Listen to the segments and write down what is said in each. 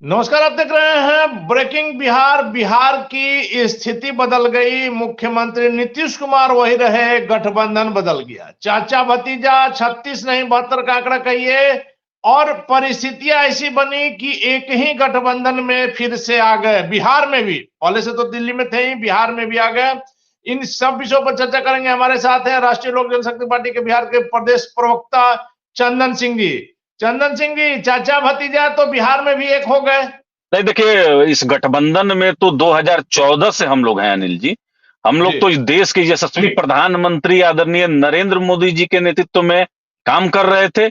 नमस्कार, आप देख रहे हैं ब्रेकिंग बिहार। बिहार की स्थिति बदल गई। मुख्यमंत्री नीतीश कुमार वही रहे, गठबंधन बदल गया। चाचा भतीजा 36 नहीं 72 का आंकड़ा कहिए, और परिस्थितियां ऐसी बनी कि एक ही गठबंधन में फिर से आ गए। बिहार में भी, पहले से तो दिल्ली में थे ही, बिहार में भी आ गए। इन सब विषयों पर चर्चा करेंगे। हमारे साथ है राष्ट्रीय लोक जनशक्ति पार्टी के बिहार के प्रदेश प्रवक्ता चंदन सिंह जी। चंदन सिंह जी, चाचा भतीजा तो बिहार में भी एक हो गए। नहीं, देखिए, इस गठबंधन में तो 2014 से हम लोग हैं अनिल जी। हम लोग तो इस देश के यशस्वी प्रधानमंत्री आदरणीय नरेंद्र मोदी जी के नेतृत्व में काम कर रहे थे।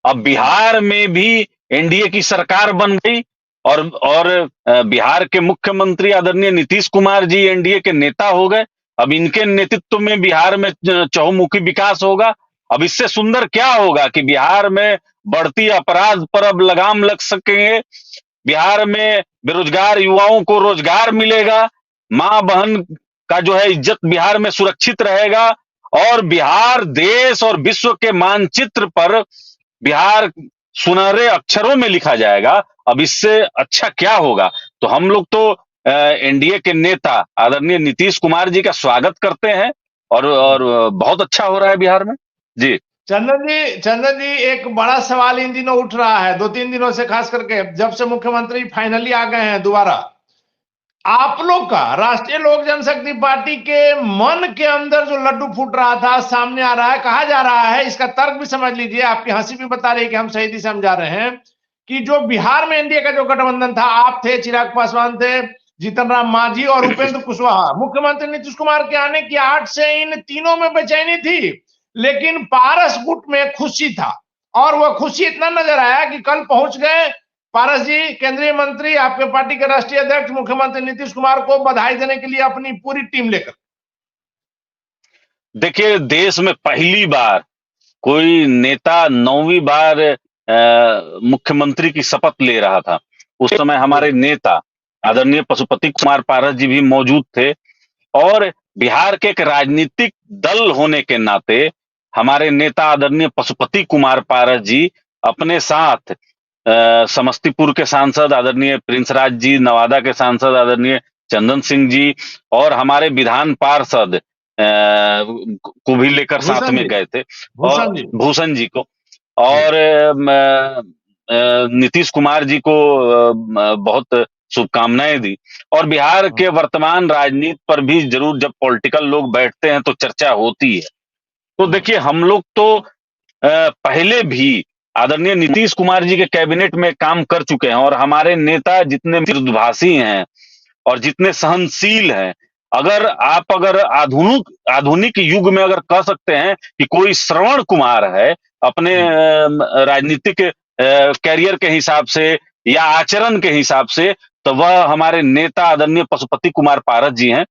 अब बिहार में भी एनडीए की सरकार बन गई और बिहार के मुख्यमंत्री आदरणीय नीतीश कुमार जी एनडीए के नेता हो गए। अब इनके नेतृत्व में बिहार में चहुमुखी विकास होगा। अब इससे सुंदर क्या होगा कि बिहार में बढ़ती अपराध पर अब लगाम लग सकेंगे। बिहार में बेरोजगार युवाओं को रोजगार मिलेगा। मां बहन का जो है इज्जत बिहार में सुरक्षित रहेगा, और बिहार देश और विश्व के मानचित्र पर बिहार सुनहरे अक्षरों में लिखा जाएगा। अब इससे अच्छा क्या होगा। तो हम लोग तो एनडीए के नेता आदरणीय नीतीश कुमार जी का स्वागत करते हैं, और बहुत अच्छा हो रहा है बिहार में जी। चंदन जी, एक बड़ा सवाल इन दिनों उठ रहा है, 2-3 दिनों से, खास करके जब से मुख्यमंत्री फाइनली आ गए हैं दोबारा। आप लोग का, राष्ट्रीय लोक जनशक्ति पार्टी के मन के अंदर जो लड्डू फूट रहा था, सामने आ रहा है। कहा जा रहा है, इसका तर्क भी समझ लीजिए, आपकी हंसी भी बता रही है कि हम सही दिशा में जा रहे हैं, कि जो बिहार में एनडीए का जो गठबंधन था, आप थे, चिराग पासवान थे, जीतन राम मांझी और उपेंद्र कुशवाहा। मुख्यमंत्री नीतीश कुमार के आने की आड़ से इन तीनों में बेचैनी थी, लेकिन पारस गुट में खुशी था। और वह खुशी इतना नजर आया कि कल पहुंच गए पारस जी, केंद्रीय मंत्री, आपके पार्टी के राष्ट्रीय अध्यक्ष मुख्यमंत्री नीतीश कुमार को बधाई देने के लिए अपनी पूरी टीम लेकर। देखिए, देश में पहली बार कोई नेता 9वीं बार मुख्यमंत्री की शपथ ले रहा था। उस समय हमारे नेता आदरणीय पशुपति कुमार पारस जी भी मौजूद थे, और बिहार के एक राजनीतिक दल होने के नाते हमारे नेता आदरणीय पशुपति कुमार पारस जी अपने साथ समस्तीपुर के सांसद आदरणीय प्रिंस राज जी, नवादा के सांसद आदरणीय चंदन सिंह जी, और हमारे विधान पार्षद को भी लेकर साथ में गए थे, और भूषण जी को, और नीतीश कुमार जी को बहुत शुभकामनाएं दी। और बिहार के वर्तमान राजनीति पर भी जरूर जब पॉलिटिकल लोग बैठते हैं तो चर्चा होती है। तो देखिए, हम लोग तो पहले भी आदरणीय नीतीश कुमार जी के कैबिनेट में काम कर चुके हैं, और हमारे नेता जितने मृदुभाषी हैं और जितने सहनशील हैं, अगर आधुनिक युग में अगर कह सकते हैं कि कोई श्रवण कुमार है अपने राजनीतिक कैरियर के हिसाब से या आचरण के हिसाब से, तो वह हमारे नेता आदरणीय पशुपति कुमार पारस जी हैं।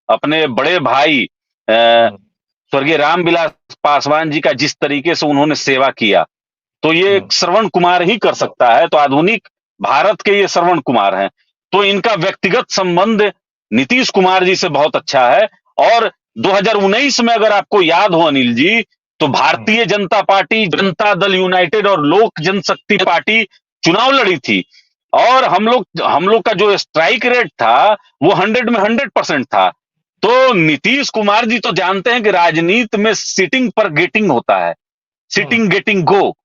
अपने बड़े भाई स्वर्गीय रामविलास पासवान जी का जिस तरीके से उन्होंने सेवा किया, तो ये श्रवण कुमार ही कर सकता है। तो आधुनिक भारत के ये श्रवण कुमार हैं। तो इनका व्यक्तिगत संबंध नीतीश कुमार जी से बहुत अच्छा है। और 2019 में अगर आपको याद हो अनिल जी, तो भारतीय जनता पार्टी, जनता दल यूनाइटेड और लोक जनशक्ति पार्टी चुनाव लड़ी थी, और हम लोग का जो स्ट्राइक रेट था वो 100 में 100% था। तो नीतीश कुमार जी तो जानते हैं कि राजनीति में सिटिंग पर गेटिंग होता है, सिटिंग गेटिंग गो।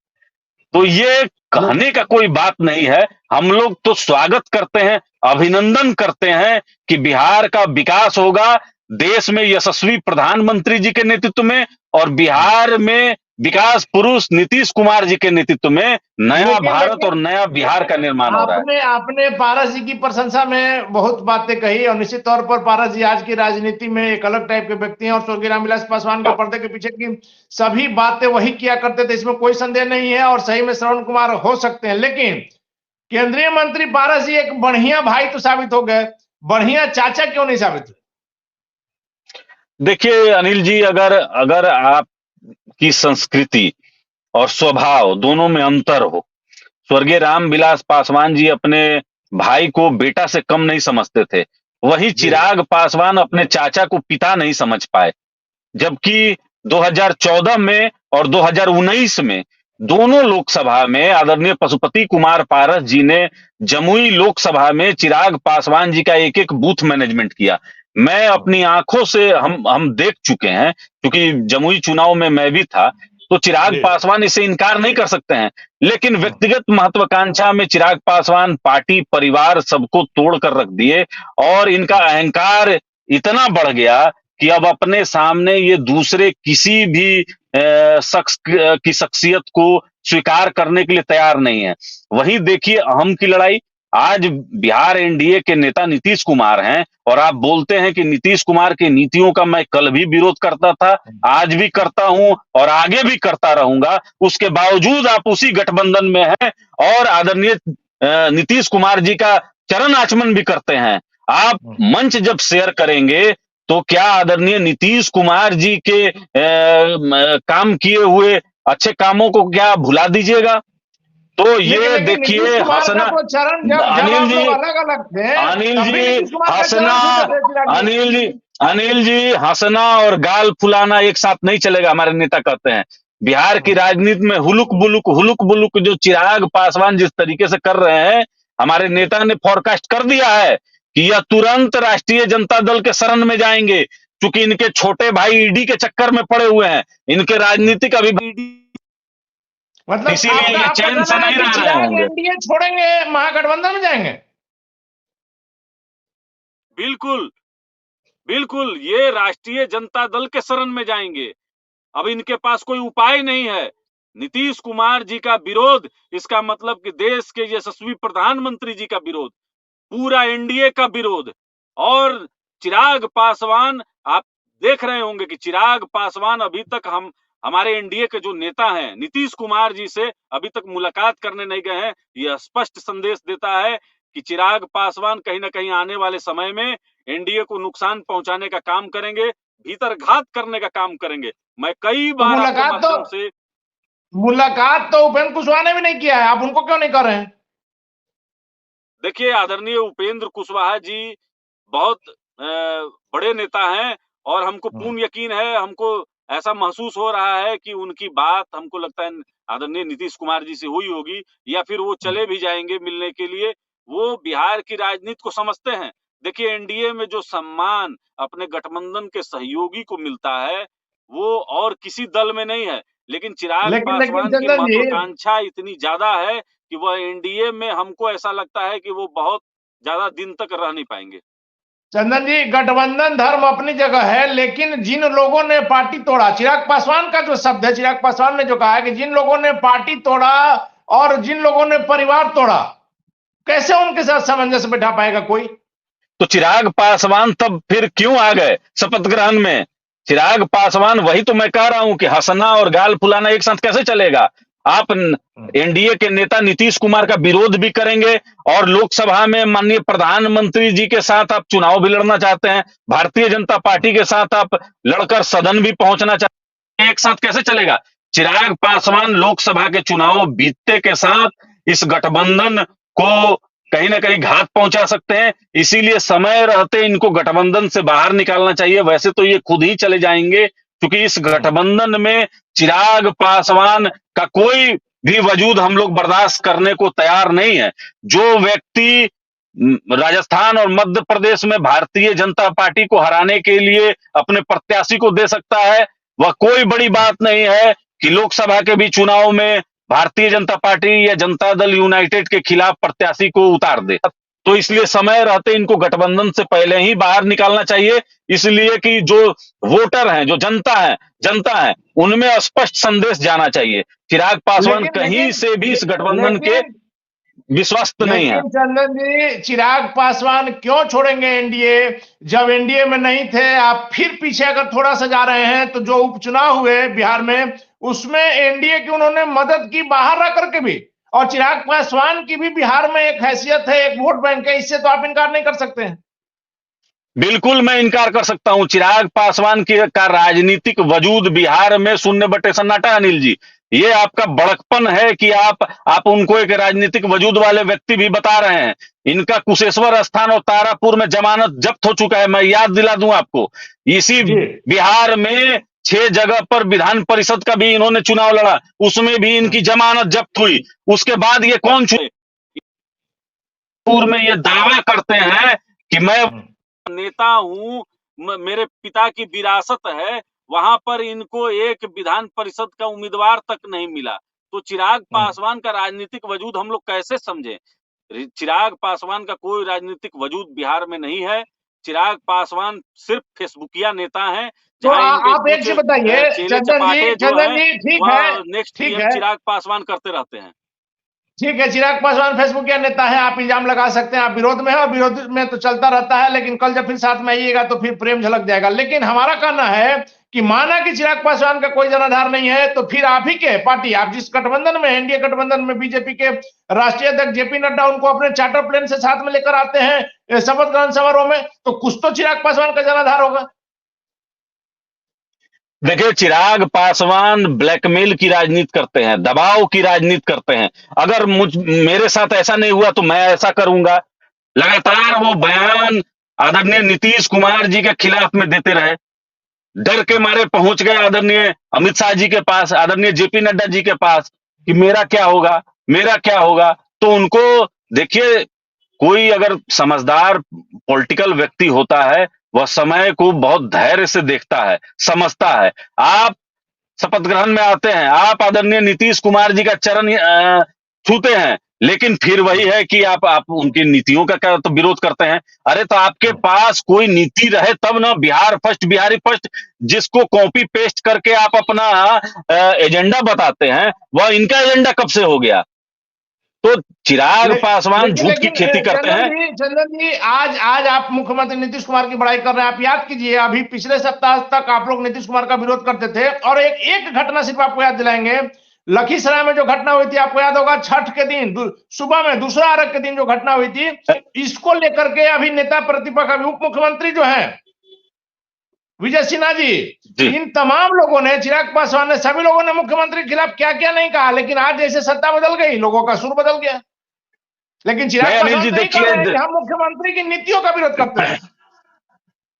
तो ये कहने का कोई बात नहीं है। हम लोग तो स्वागत करते हैं, अभिनंदन करते हैं कि बिहार का विकास होगा देश में यशस्वी प्रधानमंत्री जी के नेतृत्व में, और बिहार में विकास पुरुष नीतीश कुमार जी के नेतृत्व में नया भारत और नया बिहार का निर्माण हो रहा है। आपने पारस जी की प्रशंसा में बहुत बातें कही, और निश्चित तौर पर पारस जी आज की राजनीति में एक अलग टाइप के व्यक्ति हैं, और स्वर्गीय रामविलास पासवान के पर्दे के पीछे की सभी बातें वही किया करते थे, इसमें कोई संदेह नहीं है, और सही में श्रवण कुमार हो सकते हैं। लेकिन केंद्रीय मंत्री पारस जी एक बढ़िया भाई तो साबित हो गए, बढ़िया चाचा क्यों नहीं साबित हुए? देखिए अनिल जी, अगर आप की संस्कृति और स्वभाव दोनों में अंतर हो, स्वर्गीय रामविलास पासवान जी अपने भाई को बेटा से कम नहीं समझते थे, वही चिराग पासवान अपने चाचा को पिता नहीं समझ पाए। जबकि 2014 में और 2019 में दोनों लोकसभा में आदरणीय पशुपति कुमार पारस जी ने जमुई लोकसभा में चिराग पासवान जी का एक एक बूथ मैनेजमेंट किया। मैं अपनी आंखों से हम देख चुके हैं, क्योंकि जमुई चुनाव में मैं भी था, तो चिराग पासवान इसे इनकार नहीं कर सकते हैं। लेकिन व्यक्तिगत महत्वाकांक्षा में चिराग पासवान पार्टी परिवार सबको तोड़ कर रख दिए और इनका अहंकार इतना बढ़ गया कि अब अपने सामने ये दूसरे किसी भी शख्स की शख्सियत को स्वीकार करने के लिए तैयार नहीं है। वहीं देखिए अहम की लड़ाई, आज बिहार एनडीए के नेता नीतीश कुमार हैं और आप बोलते हैं कि नीतीश कुमार की नीतियों का मैं कल भी विरोध करता था, आज भी करता हूं और आगे भी करता रहूंगा। उसके बावजूद आप उसी गठबंधन में हैं और आदरणीय नीतीश कुमार जी का चरण आचमन भी करते हैं। आप मंच जब शेयर करेंगे तो क्या आदरणीय नीतीश कुमार जी के काम किए हुए अच्छे कामों को क्या भुला दीजिएगा? तो ये देखिए हंसना, अनिल जी हंसना और गाल फुलाना एक साथ नहीं चलेगा, हमारे नेता कहते हैं। बिहार की राजनीति में हुलुक बुलुक जो चिराग पासवान जिस तरीके से कर रहे हैं, हमारे नेता ने फोरकास्ट कर दिया है कि यह तुरंत राष्ट्रीय जनता दल के शरण में जाएंगे, क्योंकि इनके छोटे भाई ईडी के चक्कर में पड़े हुए हैं, इनके राजनीतिक अभिभाषण मतलब इसीलिए ये चैन से नहीं रह रहे होंगे। एनडीए छोड़ेंगे, महागठबंधन में जाएंगे। बिल्कुल बिल्कुल, ये राष्ट्रीय जनता दल के शरण में जाएंगे। अब इनके पास कोई उपाय नहीं है। नीतीश कुमार जी का विरोध, इसका मतलब कि देश के यशस्वी प्रधानमंत्री जी का विरोध, पूरा एनडीए का विरोध। और चिराग पासवान, आप देख रहे होंगे कि चिराग पासवान अभी तक हमारे एनडीए के जो नेता हैं नीतीश कुमार जी से अभी तक मुलाकात करने नहीं गए हैं। यह स्पष्ट संदेश देता है कि चिराग पासवान कहीं ना कहीं आने वाले समय में एनडीए को नुकसान पहुंचाने का काम करेंगे, भीतर घात करने का काम करेंगे। मैं कई बार मुलाकात तो उपेंद्र कुशवाहा ने भी नहीं किया है, आप उनको क्यों नहीं कर रहे हैं? देखिए आदरणीय उपेंद्र कुशवाहा जी बहुत बड़े नेता हैं और हमको पूर्ण यकीन है, हमको ऐसा महसूस हो रहा है कि उनकी बात हमको लगता है आदरणीय नीतीश कुमार जी से हुई होगी, या फिर वो चले भी जाएंगे मिलने के लिए। वो बिहार की राजनीति को समझते हैं। देखिए एनडीए में जो सम्मान अपने गठबंधन के सहयोगी को मिलता है वो और किसी दल में नहीं है, लेकिन चिराग पासवान की महत्वाकांक्षा इतनी ज्यादा है कि वह एनडीए में, हमको ऐसा लगता है कि वो बहुत ज्यादा दिन तक रह नहीं पाएंगे। चंदन जी, गठबंधन धर्म अपनी जगह है, लेकिन जिन लोगों ने पार्टी तोड़ा, चिराग पासवान का जो शब्द है, चिराग पासवान ने जो कहा है कि जिन लोगों ने पार्टी तोड़ा और जिन लोगों ने परिवार तोड़ा, कैसे उनके साथ सामंजस्य बैठा पाएगा कोई? तो चिराग पासवान तब फिर क्यों आ गए शपथ ग्रहण में? चिराग पासवान, वही तो मैं कह रहा हूं कि हंसना और गाल फुलाना एक साथ कैसे चलेगा? आप एनडीए के नेता नीतीश कुमार का विरोध भी करेंगे और लोकसभा में माननीय प्रधानमंत्री जी के साथ आप चुनाव भी लड़ना चाहते हैं, भारतीय जनता पार्टी के साथ आप लड़कर सदन भी पहुंचना चाहते हैं, एक साथ कैसे चलेगा? चिराग पासवान लोकसभा के चुनाव बीतते के साथ इस गठबंधन को कहीं ना कहीं घात पहुंचा सकते हैं, इसीलिए समय रहते इनको गठबंधन से बाहर निकालना चाहिए। वैसे तो ये खुद ही चले जाएंगे, क्योंकि इस गठबंधन में चिराग पासवान का कोई भी वजूद हम लोग बर्दाश्त करने को तैयार नहीं है। जो व्यक्ति राजस्थान और मध्य प्रदेश में भारतीय जनता पार्टी को हराने के लिए अपने प्रत्याशी को दे सकता है, वह कोई बड़ी बात नहीं है कि लोकसभा के भी चुनाव में भारतीय जनता पार्टी या जनता दल यूनाइटेड के खिलाफ प्रत्याशी को उतार दे। तो इसलिए समय रहते इनको गठबंधन से पहले ही बाहर निकालना चाहिए, इसलिए कि जो वोटर हैं, जो जनता है, उनमें स्पष्ट संदेश जाना चाहिए। चिराग पासवान कहीं से भी इस गठबंधन के विश्वस्त नहीं है। चंदन जी, चिराग पासवान क्यों छोड़ेंगे एनडीए? जब एनडीए में नहीं थे, आप फिर पीछे अगर थोड़ा सा जा रहे हैं तो जो उपचुनाव हुए बिहार में, उसमें एनडीए की उन्होंने मदद की बाहर रह करके भी, और चिराग पासवान की भी बिहार में एक हैसियत है, एक वोट बैंक है, इससे तो आप इनकार नहीं कर सकते हैं। बिल्कुल मैं इनकार कर सकता हूं। चिराग पासवान का राजनीतिक वजूद बिहार में 0 सन्नाटा। अनिल जी, ये आपका बड़कपन है कि आप उनको एक राजनीतिक वजूद वाले व्यक्ति भी बता रहे हैं। इनका कुशेश्वर स्थान और तारापुर में जमानत जब्त हो चुका है, मैं याद दिला दूं आपको। इसी बिहार में 6 जगह पर विधान परिषद का भी इन्होंने चुनाव लड़ा, उसमें भी इनकी जमानत जब्त हुई। उसके बाद ये कौन पूर्व में ये दावा करते हैं कि मैं नेता हूँ, मेरे पिता की विरासत है, वहां पर इनको एक विधान परिषद का उम्मीदवार तक नहीं मिला। तो चिराग पासवान का राजनीतिक वजूद हम लोग कैसे समझें? चिराग पासवान का कोई राजनीतिक वजूद बिहार में नहीं है। चिराग पासवान सिर्फ फेसबुकिया नेता हैं। तो आप एक चीज बताइए चंदन जी, ठीक है, नेक्स्ट ठीक पीएम है, चिराग पासवान करते रहते हैं। ठीक है, चिराग पासवान फेसबुक के नेता है, आप इल्जाम लगा सकते हैं, आप विरोध में है और विरोध में तो चलता रहता है, लेकिन कल जब फिर साथ में आइएगा तो फिर प्रेम झलक जाएगा। लेकिन हमारा कहना है कि माना कि चिराग पासवान का कोई जनाधार नहीं है, तो फिर आप ही के पार्टी, आप जिस गठबंधन में, एनडीए गठबंधन में, बीजेपी के राष्ट्रीय अध्यक्ष जेपी नड्डा उनको अपने चार्टर प्लेन से साथ में लेकर आते हैं शपथ ग्रहण समारोह में, तो कुछ तो चिराग पासवान का जनाधार होगा। देखिए, चिराग पासवान ब्लैकमेल की राजनीति करते हैं, दबाव की राजनीति करते हैं। अगर मेरे साथ ऐसा नहीं हुआ तो मैं ऐसा करूंगा। लगातार वो बयान आदरणीय नीतीश कुमार जी के खिलाफ में देते रहे, डर के मारे पहुंच गए आदरणीय अमित शाह जी के पास, आदरणीय जेपी नड्डा जी के पास कि मेरा क्या होगा, मेरा क्या होगा। तो उनको देखिए, कोई अगर समझदार पॉलिटिकल व्यक्ति होता है, वह समय को बहुत धैर्य से देखता है, समझता है। आप शपथ ग्रहण में आते हैं, आप आदरणीय नीतीश कुमार जी का चरण छूते हैं, लेकिन फिर वही है कि आप उनकी नीतियों का क्या तो विरोध करते हैं। अरे तो आपके पास कोई नीति रहे तब ना, बिहार फर्स्ट, बिहारी फर्स्ट, जिसको कॉपी पेस्ट करके आप अपना एजेंडा बताते हैं, वह इनका एजेंडा कब से हो गया? तो चिराग पासवान झूठ की खेती करते हैं। चंदन जी, आज आप मुख्यमंत्री नीतीश कुमार की बड़ाई कर रहे हैं। आप याद कीजिए, अभी पिछले सप्ताह तक आप लोग नीतीश कुमार का विरोध करते थे, और एक घटना सिर्फ आपको याद दिलाएंगे। लखीसराय में जो घटना हुई थी, आपको याद होगा, छठ के दिन सुबह में दूसरा अर्घ के दिन जो घटना हुई थी, इसको लेकर के अभी नेता प्रतिपक्ष, अभी उप मुख्यमंत्री जो है विजय सिन्हा जी, इन तमाम लोगों ने, चिराग पासवान ने, सभी लोगों ने मुख्यमंत्री के खिलाफ क्या क्या नहीं कहा, लेकिन आज जैसे सत्ता बदल गई, लोगों का सुर बदल गया। लेकिन चिराग पासवान नहीं कह रहे हैं कि हम मुख्यमंत्री की नीतियों का विरोध करते हैं।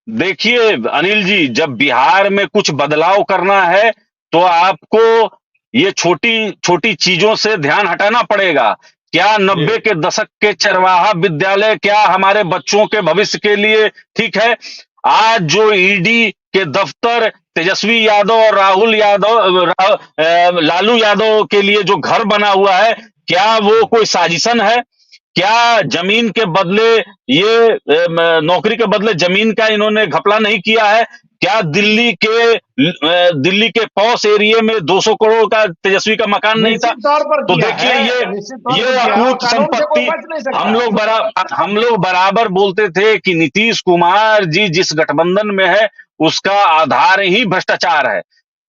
देखिए अनिल जी, जब बिहार में कुछ बदलाव करना है तो आपको ये छोटी छोटी चीजों से ध्यान हटाना पड़ेगा। क्या 90 के दशक के चरवाहा विद्यालय क्या हमारे बच्चों के भविष्य के लिए ठीक है? आज जो ईडी के दफ्तर तेजस्वी यादव और राहुल यादव, लालू यादव के लिए जो घर बना हुआ है, क्या वो कोई साजिशन है? क्या जमीन के बदले, ये नौकरी के बदले जमीन का इन्होंने घपला नहीं किया है? क्या दिल्ली के पॉश एरिया में 200 करोड़ का तेजस्वी का मकान नहीं था? तो देखिए, ये अकूत संपत्ति, हम लोग बराबर बोलते थे कि नीतीश कुमार जी जिस गठबंधन में है उसका आधार ही भ्रष्टाचार है।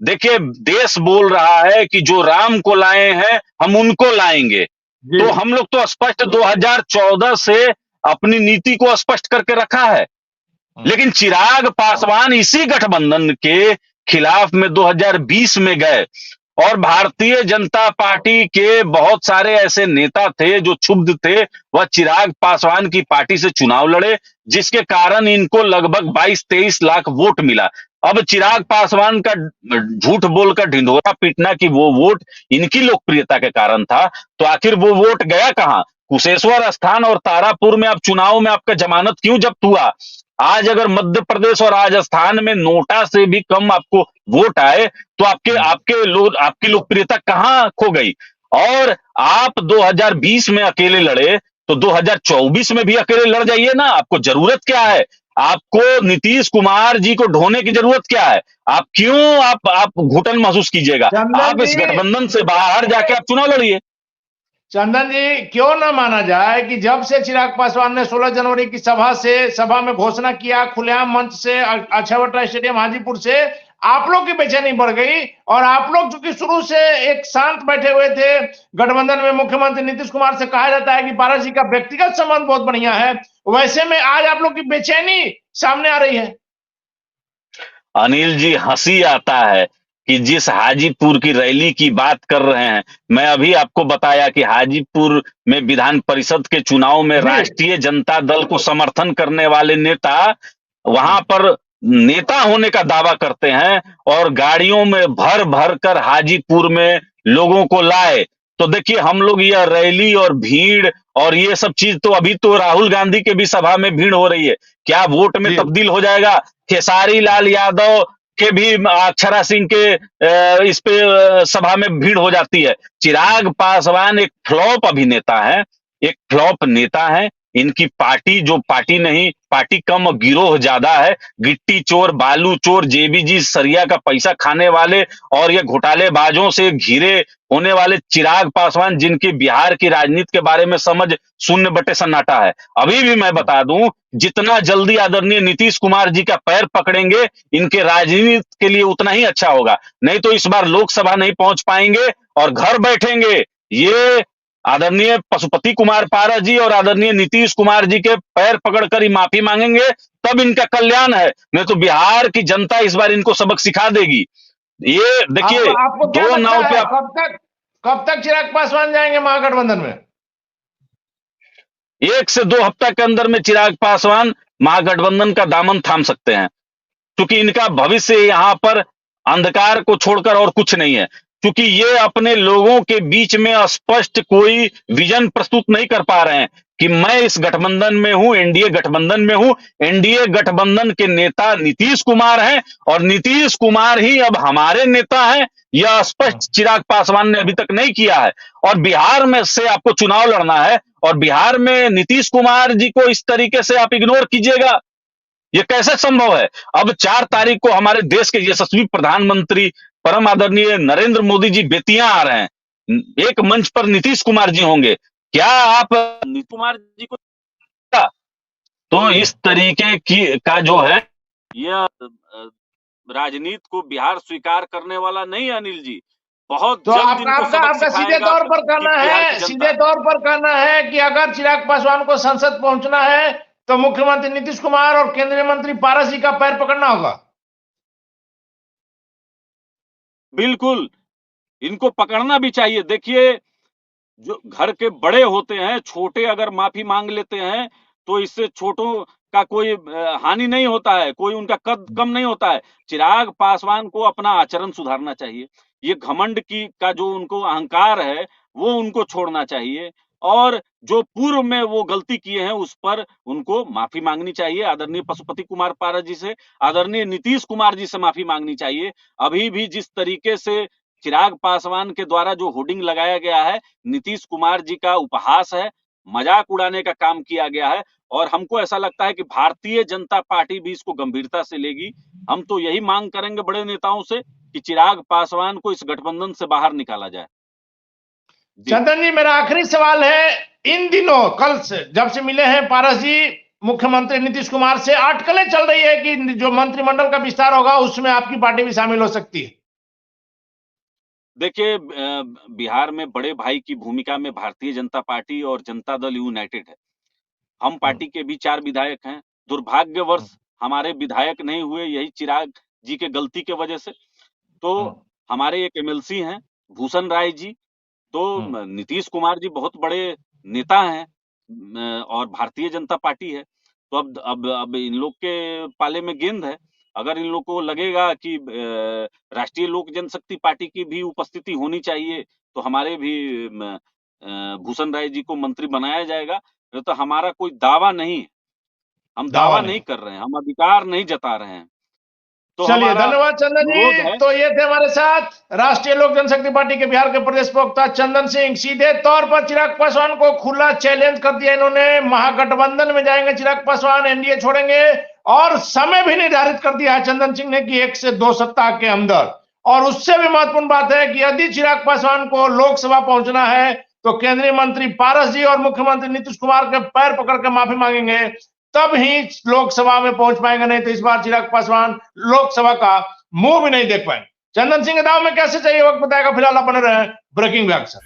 देखिए, देश बोल रहा है कि जो राम को लाए हैं हम उनको लाएंगे। तो हम लोग तो स्पष्ट 2014 से अपनी नीति को स्पष्ट करके रखा है, लेकिन चिराग पासवान इसी गठबंधन के खिलाफ में 2020 में गए, और भारतीय जनता पार्टी के बहुत सारे ऐसे नेता थे जो क्षुब्ध थे, वह चिराग पासवान की पार्टी से चुनाव लड़े, जिसके कारण इनको लगभग 22-23 लाख वोट मिला। अब चिराग पासवान का झूठ बोलकर ढिंढोरा पीटना कि वो वोट इनकी लोकप्रियता के कारण था, तो आखिर वो वोट गया कहां? कुशेश्वर स्थान और तारापुर में आप चुनाव में आपका जमानत क्यों जब्त हुआ? आज अगर मध्य प्रदेश और राजस्थान में नोटा से भी कम आपको वोट आए तो आपकी लोकप्रियता कहां खो गई? और आप 2020 में अकेले लड़े, तो 2024 में भी अकेले लड़ जाइए ना। आपको जरूरत क्या है? आपको नीतीश कुमार जी को ढोने की जरूरत क्या है? आप क्यों आप घुटन महसूस कीजिएगा? आप इस गठबंधन से बाहर जाके आप चुनाव लड़िए। चंदन जी, क्यों ना माना जाए कि जब से चिराग पासवान ने 16 जनवरी की सभा में घोषणा किया, खुलेआम मंच से, अक्षयवट स्टेडियम हाजीपुर से, आप लोग की बेचैनी बढ़ गई, और आप लोग चूंकि शुरू से एक शांत बैठे हुए थे गठबंधन में, मुख्यमंत्री नीतीश कुमार से कहा जाता है कि पारस जी का व्यक्तिगत संबंध बहुत बढ़िया है, वैसे में आज आप लोग की बेचैनी सामने आ रही है। अनिल जी, हंसी आता है कि जिस हाजीपुर की रैली की बात कर रहे हैं, मैं अभी आपको बताया कि हाजीपुर में विधान परिषद के चुनाव में राष्ट्रीय जनता दल को समर्थन करने वाले नेता वहां पर नेता होने का दावा करते हैं और गाड़ियों में भर भर कर हाजीपुर में लोगों को लाए, तो देखिए हम लोग यह रैली और भीड़ और ये सब चीज तो अभी तो राहुल गांधी के भी सभा में भीड़ हो रही है, क्या वोट में जी। तब्दील हो जाएगा? खेसारी लाल यादव के भी अक्षरा सिंह के इस पे सभा में भीड़ हो जाती है। चिराग पासवान एक फ्लॉप अभिनेता है, एक फ्लॉप नेता है। इनकी पार्टी जो पार्टी नहीं, पार्टी कम और गिरोह ज्यादा है। गिट्टी चोर, बालू चोर, जेबीजी सरिया का पैसा खाने वाले और ये घोटालेबाजों से घिरे होने वाले चिराग पासवान, जिनकी बिहार की राजनीति के बारे में समझ शून्य बटे सन्नाटा है। अभी भी मैं बता दूं, जितना जल्दी आदरणीय नीतीश कुमार जी का पैर पकड़ेंगे, इनके राजनीति के लिए उतना ही अच्छा होगा। नहीं तो इस बार लोकसभा नहीं पहुंच पाएंगे और घर बैठेंगे। ये आदरणीय पशुपति कुमार पारस जी और आदरणीय नीतीश कुमार जी के पैर पकड़कर ही माफी मांगेंगे, तब इनका कल्याण है। नहीं तो बिहार की जनता इस बार इनको सबक सिखा देगी। ये देखिए, आपको क्या दो नाव लगता पे है कब तक चिराग पासवान जाएंगे महागठबंधन में? 1 से 2 हफ्ता के अंदर में चिराग पासवान महागठबंधन का दामन थाम सकते हैं, क्योंकि इनका भविष्य यहाँ पर अंधकार को छोड़कर और कुछ नहीं है। क्योंकि ये अपने लोगों के बीच में स्पष्ट कोई विजन प्रस्तुत नहीं कर पा रहे हैं कि मैं इस गठबंधन में हूं, एनडीए गठबंधन में हूं। एनडीए गठबंधन के नेता नीतीश कुमार हैं और नीतीश कुमार ही अब हमारे नेता हैं, यह स्पष्ट चिराग पासवान ने अभी तक नहीं किया है। और बिहार में से आपको चुनाव लड़ना है और बिहार में नीतीश कुमार जी को इस तरीके से आप इग्नोर कीजिएगा, ये कैसे संभव है? अब 4 तारीख को हमारे देश के यशस्वी प्रधानमंत्री परम आदरणीय नरेंद्र मोदी जी बेतियां आ रहे हैं, एक मंच पर नीतीश कुमार जी होंगे। क्या आप नीतीश कुमार जी को तो इस तरीके की का जो है, यह राजनीति को बिहार स्वीकार करने वाला नहीं है अनिल जी। बहुत तो जल्द इनको सबक आपका सीधे सिखाएगा तौर पर कि कहना बिहार है, की जनता। सीधे तौर पर कहना है कि अगर चिराग पासवान को संसद पहुंचना है तो मुख्यमंत्री नीतीश कुमार और केंद्रीय मंत्री पारस जी का पैर पकड़ना होगा। बिल्कुल, इनको पकड़ना भी चाहिए। देखिए, जो घर के बड़े होते हैं, छोटे अगर माफी मांग लेते हैं तो इससे छोटों का कोई हानि नहीं होता है, कोई उनका कद कम नहीं होता है। चिराग पासवान को अपना आचरण सुधारना चाहिए। ये घमंड का जो उनको अहंकार है, वो उनको छोड़ना चाहिए और जो पूर्व में वो गलती किए हैं उस पर उनको माफी मांगनी चाहिए। आदरणीय पशुपति कुमार पारस जी से, आदरणीय नीतीश कुमार जी से माफी मांगनी चाहिए। अभी भी जिस तरीके से चिराग पासवान के द्वारा जो होर्डिंग लगाया गया है, नीतीश कुमार जी का उपहास है, मजाक उड़ाने का काम किया गया है और हमको ऐसा लगता है कि भारतीय जनता पार्टी भी इसको गंभीरता से लेगी। हम तो यही मांग करेंगे बड़े नेताओं से कि चिराग पासवान को इस गठबंधन से बाहर निकाला जाए। चंदन जी, मेरा आखिरी सवाल है, इन दिनों कल से जब से मिले हैं पारस जी मुख्यमंत्री नीतीश कुमार से, अटकलें चल रही है कि जो मंत्रिमंडल का विस्तार होगा उसमें आपकी पार्टी भी शामिल हो सकती है। देखिए, बिहार में बड़े भाई की भूमिका में भारतीय जनता पार्टी और जनता दल यूनाइटेड है। हम पार्टी के भी 4 विधायक हैं। दुर्भाग्यवश हमारे विधायक नहीं हुए, यही चिराग जी के गलती के वजह से। तो हमारे एक एमएलसी हैं भूषण राय जी, तो नीतीश कुमार जी बहुत बड़े नेता हैं और भारतीय जनता पार्टी है। तो अब इन लोग के पाले में गेंद है। अगर इन लोग को लगेगा कि राष्ट्रीय लोक जनशक्ति पार्टी की भी उपस्थिति होनी चाहिए तो हमारे भी भूषण राय जी को मंत्री बनाया जाएगा। तो हमारा कोई दावा नहीं है, हम दावा नहीं कर रहे हैं, हम अधिकार नहीं जता रहे हैं। तो चलिए, धन्यवाद चंदन जी। तो ये थे हमारे साथ राष्ट्रीय लोक जनशक्ति पार्टी के बिहार के प्रदेश प्रवक्ता चंदन सिंह। सीधे तौर पर चिराग पासवान को खुला चैलेंज कर दिया इन्होंने, महागठबंधन में जाएंगे चिराग पासवान, एनडीए छोड़ेंगे और समय भी निर्धारित कर दिया है चंदन सिंह ने कि 1 से 2 सप्ताह के अंदर। और उससे भी महत्वपूर्ण बात है कि यदि चिराग पासवान को लोकसभा पहुंचना है तो केंद्रीय मंत्री पारस जी और मुख्यमंत्री नीतीश कुमार के पैर पकड़ के माफी मांगेंगे, तब ही लोकसभा में पहुंच पाएंगे। नहीं तो इस बार चिराग पासवान लोकसभा का मुंह भी नहीं देख पाएंगे। चंदन सिंह के दाव में कैसे चाहिए वक्त बताएगा। फिलहाल अपने रहे ब्रेकिंग बैग से।